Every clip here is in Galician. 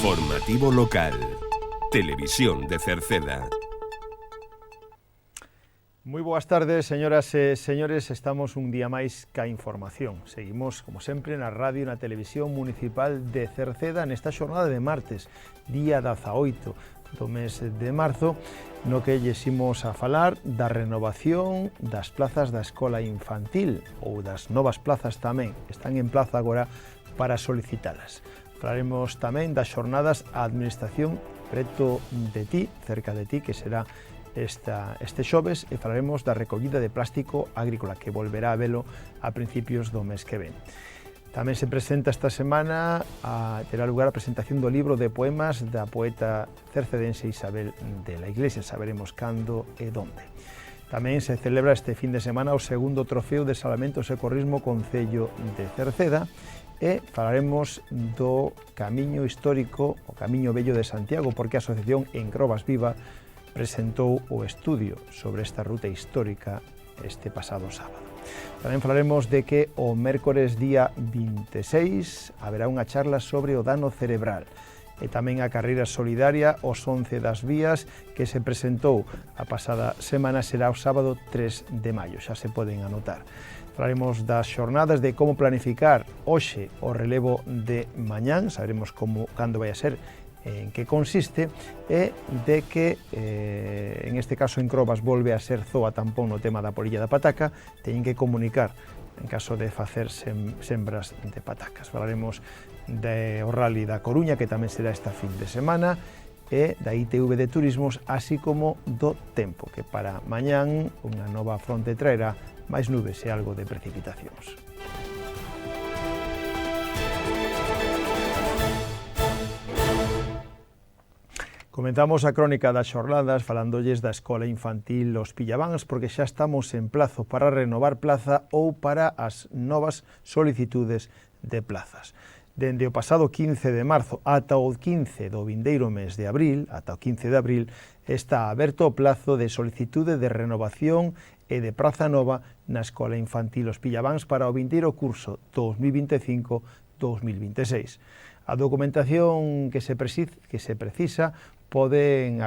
Informativo local. Televisión de Cerceda. Moi boas tardes, señoras e señores. Estamos un día máis ca información. Seguimos, como sempre, na radio e na televisión municipal de Cerceda nesta xornada de martes, día 18 do mes de marzo, no que lles imos a falar da renovación das plazas da escola infantil ou das novas plazas tamén. Están en plaza agora para solicitalas. Falaremos tamén das xornadas a administración preto de ti, cerca de ti, que será este xoves, e falaremos da recollida de plástico agrícola, que volverá a velo a principios do mes que ven. Tamén se presenta esta semana, terá lugar a presentación do libro de poemas da poeta cercedense Isabel de la Iglesia. Saberemos cando e donde. Tamén se celebra este fin de semana o segundo trofeo de Salvamento e Socorrismo Concello de Cerceda, e falaremos do camiño histórico, o Camiño Vello de Santiago, porque a Asociación Encrobas Viva presentou o estudio sobre esta ruta histórica este pasado sábado. Tamén falaremos de que o mércores día 26 haberá unha charla sobre o dano cerebral, e tamén a carreira solidaria os 11 das vías que se presentou a pasada semana será o sábado 3 de maio, xa se poden anotar. Falaremos das xornadas de como planificar hoxe o relevo de mañán, saberemos cando vai a ser, en que consiste, e de que, en este caso, Encrobas volve a ser zoa tampón no tema da polilla da pataca, teñen que comunicar en caso de facer sembras de patacas. Falaremos do Rally da Coruña, que tamén será esta fin de semana, e da ITV de Turismos, así como do tempo, que para mañán unha nova fronte traerá máis nubes e algo de precipitacións. Comenzamos a crónica das xornadas falándoles da escola infantil Los Pillabáns, porque xa estamos en plazo para renovar plaza ou para as novas solicitudes de plazas. Dende o pasado 15 de marzo ata o 15 do vindeiro mes de abril, ata o 15 de abril, está aberto o plazo de solicitude de renovación e de praza nova na escola infantil Los Pillabáns para o vindeiro curso 2025-2026. A documentación que se precisa poden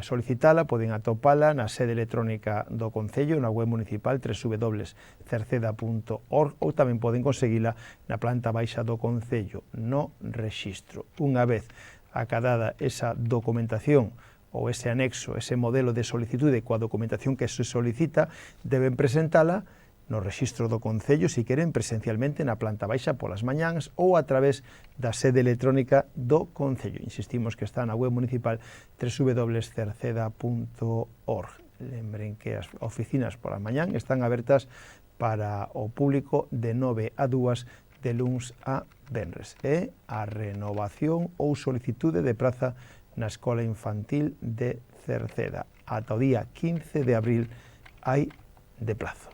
solicitala, poden atopala na sede electrónica do Concello, na web municipal www.cerceda.org, ou tamén poden conseguila na planta baixa do Concello, no rexistro. Unha vez acadada esa documentación ou ese anexo, ese modelo de solicitude coa documentación que se solicita, deben presentala no rexistro do Concello, se queren, presencialmente na planta baixa polas mañáns ou a través da sede electrónica do Concello. Insistimos que está na web municipal www.cerceda.org. Lembren que as oficinas polas mañán están abertas para o público de 9 a 2 de luns a venres. E a renovación ou solicitude de praza na escola infantil de Cerceda. Ata o día 15 de abril hai de plazo.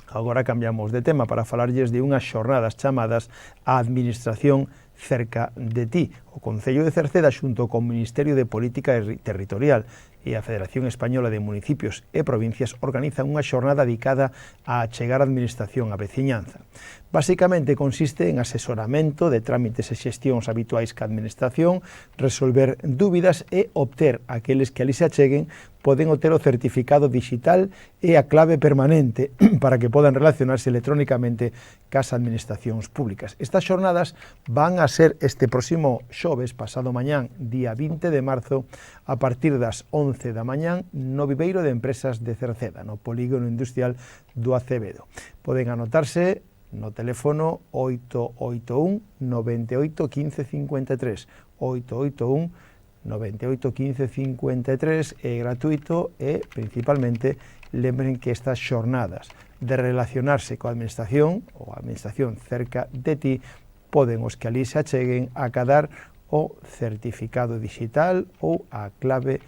Agora cambiamos de tema para falarlles de unhas xornadas chamadas a Administración cerca de ti. O Concello de Cerceda, xunto co Ministerio de Política Territorial e a Federación Española de Municipios e Provincias, organizan unha xornada dedicada a achegar a administración á veciñanza. Basicamente consiste en asesoramento de trámites e xestións habituais ca administración, resolver dúbidas e obter aqueles que ali se acheguen poden obter o certificado digital e a clave permanente para que podan relacionarse electrónicamente cas administracións públicas. Estas xornadas van a ser este próximo xoves, pasado mañán, día 20 de marzo, a partir das 11 da mañán, no Viveiro de Empresas de Cerceda, no Polígono Industrial do Acevedo. Poden anotarse no teléfono 881 98 15 53, 881 98 15 53, é gratuito e, principalmente, lembren que estas xornadas de relacionarse coa administración ou a administración cerca de ti poden os que ali se acheguen a acadar o certificado digital ou a clave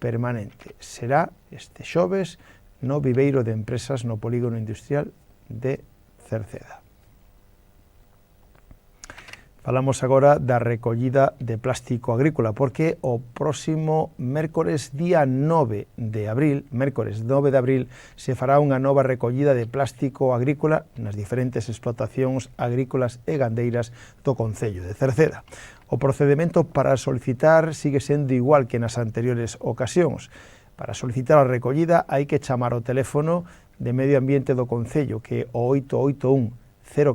permanente. Será este xoves no Viveiro de Empresas no Polígono Industrial de Cerceda. Falamos agora da recollida de plástico agrícola, porque o próximo mércores día 9 de abril, se fará unha nova recollida de plástico agrícola nas diferentes explotacións agrícolas e gandeiras do concello de Cerceda. O procedimento para solicitar sigue sendo igual que nas anteriores ocasións. Para solicitar a recollida hai que chamar ao teléfono de Medio Ambiente do concello, que é o 881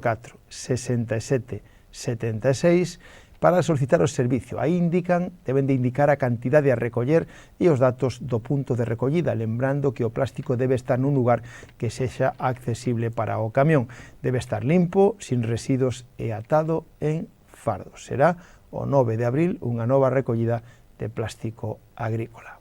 04 67 76, para solicitar o servicio. Aí deben de indicar a cantidade a recoller e os datos do punto de recollida, lembrando que o plástico debe estar nun lugar que sexa accesible para o camión. Debe estar limpo, sin residuos e atado en fardos. Será o 9 de abril unha nova recollida de plástico agrícola.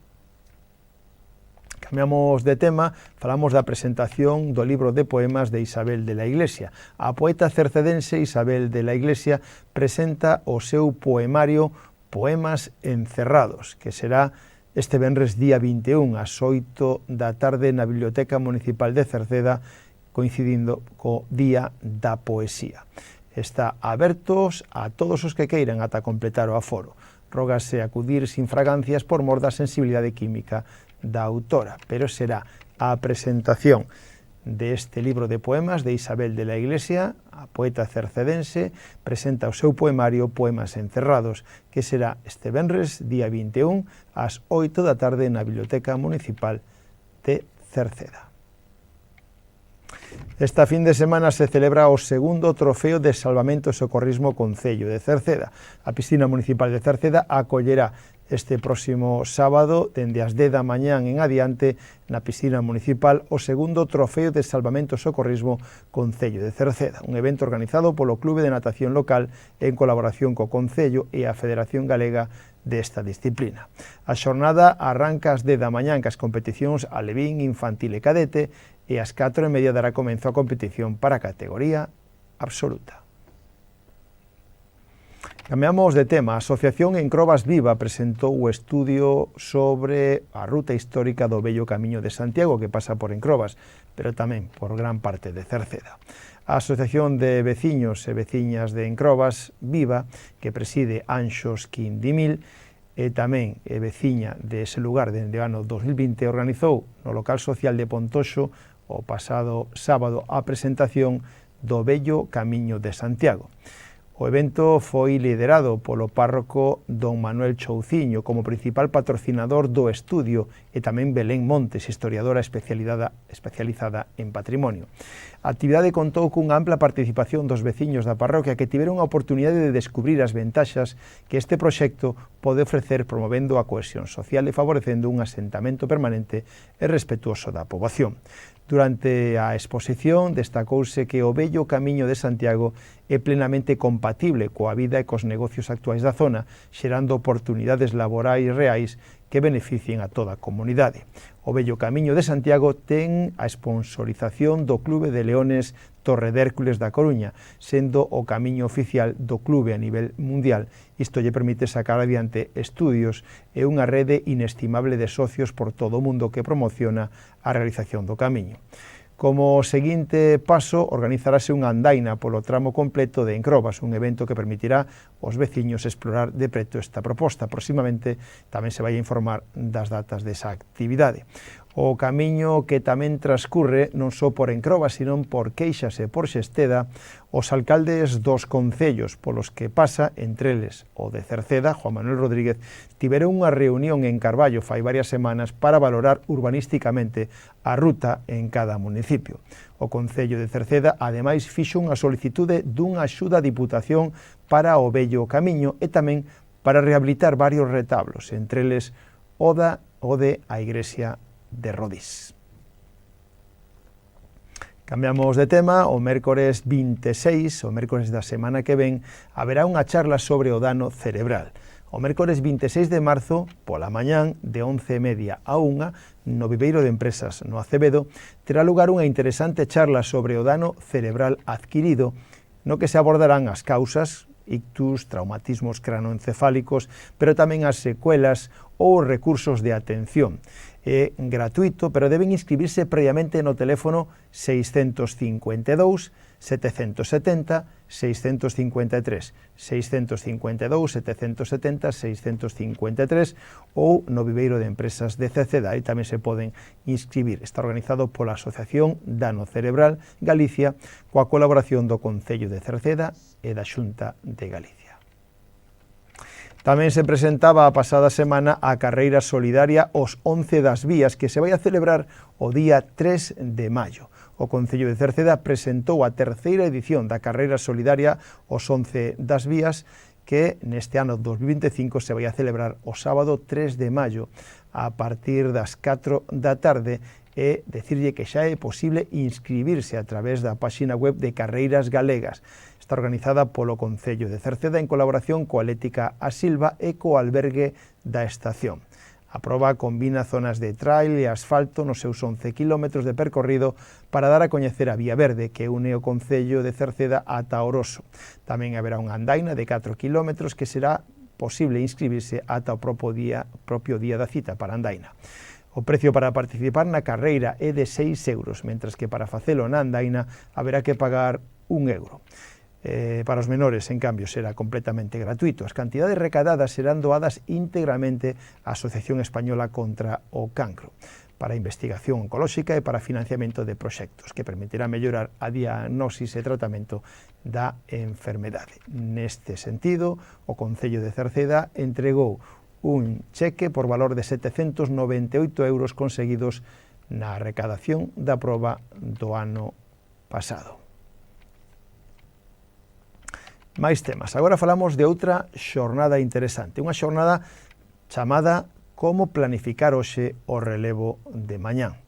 Cambiamos de tema, falamos da presentación do libro de poemas de Isabel de la Iglesia. A poeta cercedense Isabel de la Iglesia presenta o seu poemario Poemas encerrados, que será este venres día 21 ás 8 da tarde na Biblioteca Municipal de Cerceda, coincidindo co Día da Poesía. Está abertos a todos os que queiran ata completar o aforo. Rógase acudir sin fragancias por mor da sensibilidade química da autora, pero será a presentación deste libro de poemas de Isabel de la Iglesia, a poeta cercedense, presenta o seu poemario Poemas encerrados, que será este venres, día 21, ás 8 da tarde na Biblioteca Municipal de Cerceda. Esta fin de semana se celebra o segundo trofeo de Salvamento e Socorrismo Concello de Cerceda. A piscina municipal de Cerceda acollerá este próximo sábado, dende as 10 da mañán en adiante, na piscina municipal, o segundo trofeo de Salvamento e Socorrismo Concello de Cerceda, un evento organizado polo Clube de Natación Local en colaboración co Concello e a Federación Galega desta disciplina. A xornada arranca ás 10 da mañán cas competicións alevín, infantil e cadete, e ás 4:30 dará comenzo a competición para a categoría absoluta. Cambiamos de tema. A Asociación Encrobas Viva presentou o estudio sobre a ruta histórica do vello Camiño de Santiago, que pasa por Encrobas, pero tamén por gran parte de Cerceda. A Asociación de Veciños e Veciñas de Encrobas Viva, que preside Anxos Quindimil, e tamén é veciña dese lugar dende o ano 2020, organizou no local social de Pontoxo o pasado sábado a presentación do vello Camiño de Santiago. O evento foi liderado polo párroco don Manuel Chouciño como principal patrocinador do estudio e tamén Belén Montes, historiadora especializada en patrimonio. A actividade contou cunha ampla participación dos veciños da parroquia que tiveron a oportunidade de descubrir as ventaxas que este proxecto pode ofrecer promovendo a cohesión social e favorecendo un asentamento permanente e respetuoso da poboación. Durante a exposición destacouse que o vello Camiño de Santiago é plenamente compatible coa vida e cos negocios actuais da zona, xerando oportunidades laborais reais que beneficien a toda a comunidade. O vello Camiño de Santiago ten a sponsorización do Clube de Leones Torre de Hércules da Coruña, sendo o camiño oficial do clube a nivel mundial. Isto lle permite sacar adiante estudios e unha rede inestimable de socios por todo o mundo que promociona a realización do camiño. Como seguinte paso, organizarase unha andaina polo tramo completo de Encrobas, un evento que permitirá aos veciños explorar de preto esta proposta. Próximamente tamén se vai a informar das datas desa actividade. O camiño que tamén transcurre non só por Encrobas, sino por Queixas e por Xesteda, os alcaldes dos concellos polos que pasa, entre eles o de Cerceda, Juan Manuel Rodríguez, tiveron unha reunión en Carballo fai varias semanas para valorar urbanísticamente a ruta en cada municipio. O Concello de Cerceda, ademais, fixo unha solicitude dunha axuda a Diputación para o vello camiño e tamén para rehabilitar varios retablos, entre eles o de a Igrexa de Rodís. Cambiamos de tema. O mércores 26, o mércores da semana que ven, haberá unha charla sobre o dano cerebral. O mércores 26 de marzo, pola mañán, de 11:30 a 1, no Viveiro de Empresas no Acevedo, terá lugar unha interesante charla sobre o dano cerebral adquirido, no que se abordarán as causas, ictus, traumatismos cranoencefálicos, pero tamén as secuelas ou recursos de atención. É gratuito, pero deben inscribirse previamente no teléfono 652 770 653 652 770 653 ou no Viveiro de Empresas de Cerceda. Aí tamén se poden inscribir. Está organizado pola Asociación Dano Cerebral Galicia coa colaboración do Concello de Cerceda e da Xunta de Galicia. Tamén se presentaba a pasada semana a carreira solidaria Os 11 das Vías, que se vai a celebrar o día 3 de maio. O Concello de Cerceda presentou a terceira edición da carreira solidaria Os 11 das Vías, que neste ano 2025 se vai a celebrar o sábado 3 de maio a partir das 4 da tarde, e decirlle que xa é posible inscribirse a través da páxina web de Carreiras Galegas. Está organizada polo Concello de Cerceda en colaboración coa Atlética A Silva e co albergue da estación. A proba combina zonas de trail e asfalto nos seus 11 km de percorrido para dar a coñecer a Vía Verde, que une o Concello de Cerceda ata Oroso. Tamén haberá unha andaina de 4 km que será posible inscribirse ata o propio día da cita para a andaina. O precio para participar na carreira é de 6 euros, mentras que para facelo na andaina haberá que pagar 1 euro. Para os menores, en cambio, será completamente gratuito. As cantidades recadadas serán doadas íntegramente á Asociación Española contra o Cancro, para investigación oncolóxica e para financiamento de proxectos que permitirá mellorar a diagnosis e tratamento da enfermedade. Neste sentido, o Concello de Cerceda entregou un cheque por valor de 798 euros conseguidos na recadación da proba do ano pasado. Máis temas. Agora falamos de outra xornada interesante, unha xornada chamada Como planificar hoxe o relevo de mañán.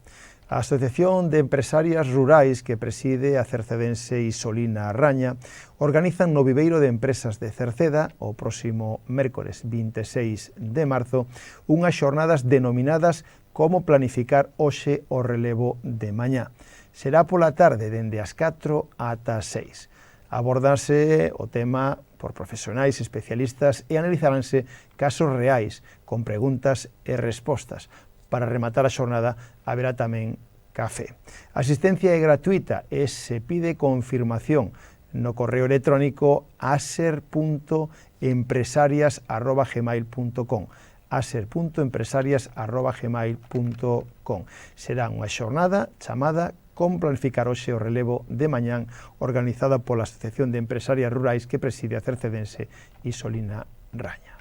A Asociación de Empresarias Rurais, que preside a cercedense Isolina Raña, organizan no Viveiro de Empresas de Cerceda, o próximo mércores 26 de marzo, unhas xornadas denominadas Como planificar hoxe o relevo de mañá. Será pola tarde, dende as 4 ata as 6. Abordarse o tema por profesionais especialistas e analizaranse casos reais, con preguntas e respostas. Para rematar a xornada haberá tamén café. A asistencia é gratuita e se pide confirmación no correo electrónico aser.empresarias@gmail.com aser.empresarias@gmail.com. Será unha xornada chamada Como planificar hoxe o relevo de mañán, organizada pola Asociación de Empresarias Rurais que preside a cercedense Isolina Raña.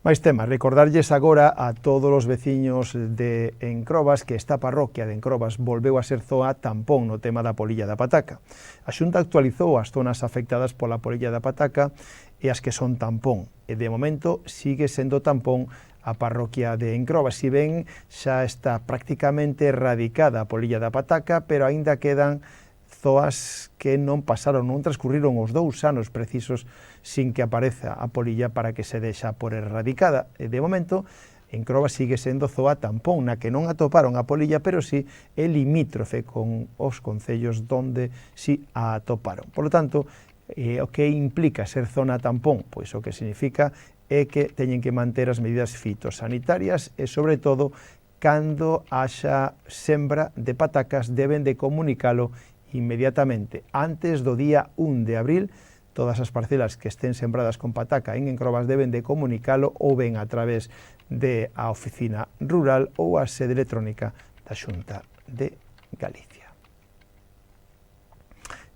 Máis temas, recordarlles agora a todos os veciños de Encrobas que esta parroquia de Encrobas volveu a ser zoa tampón no tema da polilla da pataca. A Xunta actualizou as zonas afectadas pola polilla da pataca e as que son tampón, e de momento sigue sendo tampón a parroquia de Encrobas, si ben xa está prácticamente erradicada a polilla da pataca, pero aínda quedan zoas que non pasaron, non transcurriron os 2 anos precisos sin que apareza a polilla para que se deixa por erradicada. E de momento, Encrobas sigue sendo zoa tampón, na que non atoparon a polilla, pero sí é limítrofe con os concellos donde sí a atoparon. Por lo tanto, o que implica ser zona tampón? Pois o que significa é que teñen que manter as medidas fitosanitarias e, sobre todo, cando haxa sembra de patacas, deben de comunicalo inmediatamente. Antes do día 1 de abril, todas as parcelas que estén sembradas con pataca en Encrobas deben de comunicalo ou ben a través de a oficina rural ou a sede electrónica da Xunta de Galicia.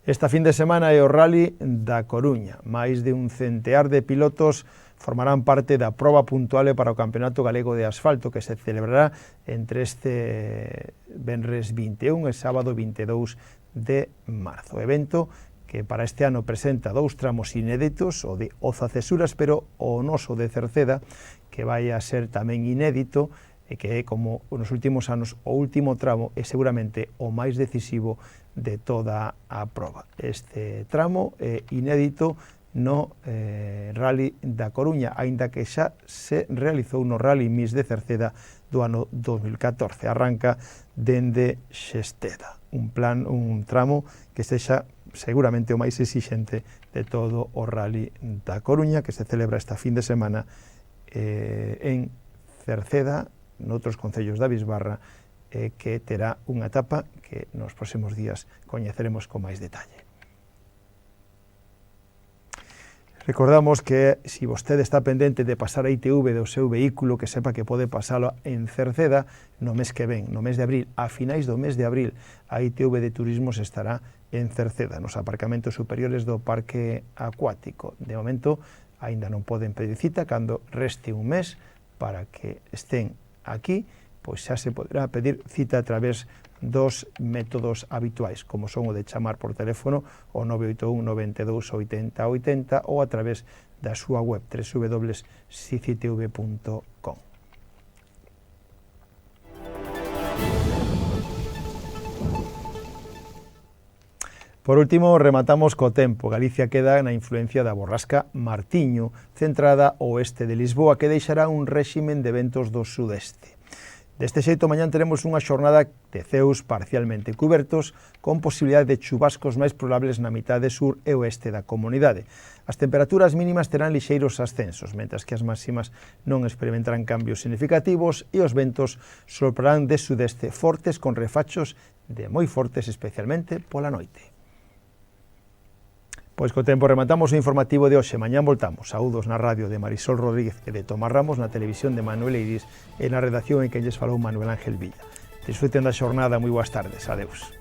Esta fin de semana é o Rally da Coruña. Máis de un centear de pilotos formarán parte da proba puntual para o Campeonato Galego de Asfalto, que se celebrará entre este venres 21 e sábado 22 de marzo. Evento que para este ano presenta 2 tramos inéditos, o de Oza-Cesuras, pero o noso de Cerceda, que vai a ser tamén inédito, e que é, como nos últimos anos, o último tramo e seguramente o máis decisivo de toda a proba. Este tramo é inédito no Rally da Coruña, aínda que xa se realizou no Rally Mix de Cerceda do ano 2014. Arranca dende Xesteda, un tramo que sexa seguramente o máis exixente de todo o Rally da Coruña, que se celebra esta fin de semana en Cerceda, noutros concellos da Bisbarra que terá unha etapa que nos próximos días coñeceremos con máis detalle. Recordamos que se vostede está pendente de pasar a ITV do seu vehículo, que sepa que pode pasalo en Cerceda no mes que ven, no mes de abril. A finais do mes de abril, a ITV de Turismos estará en Cerceda, nos aparcamentos superiores do Parque Acuático. De momento, aínda non poden pedir cita, cando reste un mes para que estén aquí, pois xa se poderá pedir cita a través dos métodos habituais, como son o de chamar por teléfono o 981 92 80 80 ou a través da súa web www.sicitv.com. Por último, rematamos co tempo. Galicia queda na influencia da borrasca Martiño, centrada ao oeste de Lisboa, que deixará un réximen de ventos do sudeste. Deste xeito, mañán teremos unha xornada de ceos parcialmente cubertos, con posibilidade de chubascos máis probables na mitade sur e oeste da comunidade. As temperaturas mínimas terán lixeiros ascensos, mentras que as máximas non experimentarán cambios significativos e os ventos soprarán de sudeste fortes con refachos de moi fortes, especialmente pola noite. Pois co tempo rematamos o informativo de hoxe. Mañán voltamos. Saúdos na radio de Marisol Rodríguez e de Tomás Ramos, na televisión de Manuel Eiris e na redacción en que lles falou Manuel Ángel Villa. Disfruten da xornada, moi boas tardes. Adeus.